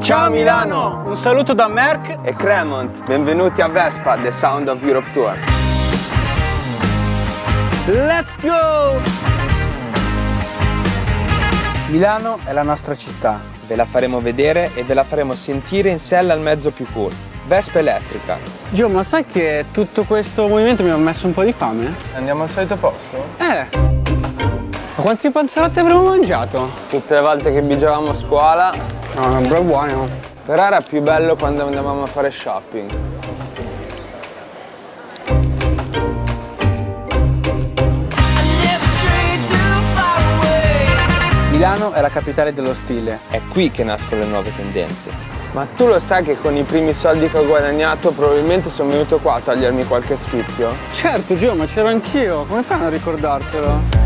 Ciao Milano! Un saluto da Merck e Cremont. Benvenuti a Vespa, The Sound of Europe Tour. Let's go! Milano è la nostra città. Ve la faremo vedere e ve la faremo sentire in sella al mezzo più cool. Vespa elettrica. Gio, ma sai che tutto questo movimento mi ha messo un po' di fame? Andiamo al solito posto? Ma quanti panzerotti avremmo mangiato? Tutte le volte che bigiavamo a scuola. No, non è buono, no? Però era più bello quando andavamo a fare shopping. Milano è la capitale dello stile. È qui che nascono le nuove tendenze. Ma tu lo sai che con i primi soldi che ho guadagnato probabilmente sono venuto qua a togliermi qualche sfizio? Certo, Gio, ma c'ero anch'io. Come fai a non ricordartelo?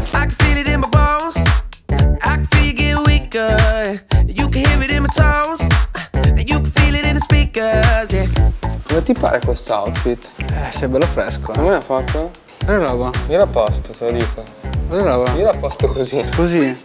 Come ti pare questo outfit? Sei bello fresco. Come l'hai fatto? Che roba? Io ero a posto, te lo dico. Che roba? Io ero a posto così. Così?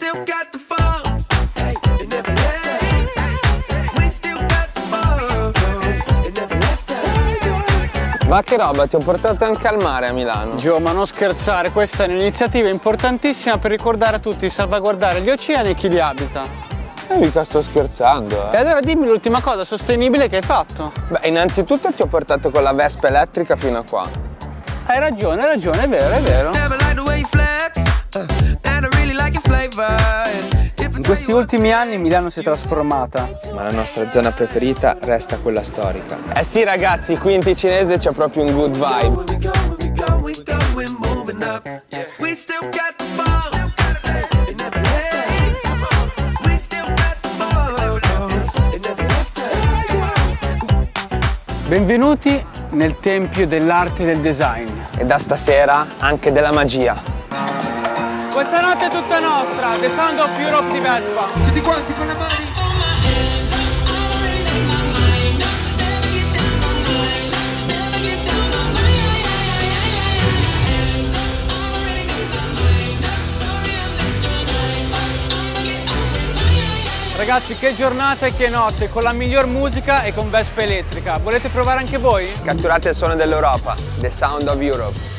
Ma che roba, ti ho portato anche al mare a Milano. Gio, ma non scherzare, questa è un'iniziativa importantissima per ricordare a tutti di salvaguardare gli oceani e chi li abita. Mica sto scherzando, E allora dimmi l'ultima cosa sostenibile che hai fatto. Beh, innanzitutto ti ho portato con la Vespa elettrica fino a qua. Hai ragione, è vero, è vero. In questi ultimi anni Milano si è trasformata. Ma la nostra zona preferita resta quella storica. Eh sì ragazzi, qui in Ticinese c'è proprio un good vibe. Benvenuti nel tempio dell'arte e del design. E da stasera anche della magia. Questa notte è tutta nostra, The Sound of Europe di Vespa. Tutti quanti con le mani. Ragazzi, che giornata e che notte, con la miglior musica e con Vespa elettrica. Volete provare anche voi? Catturate il suono dell'Europa, The Sound of Europe.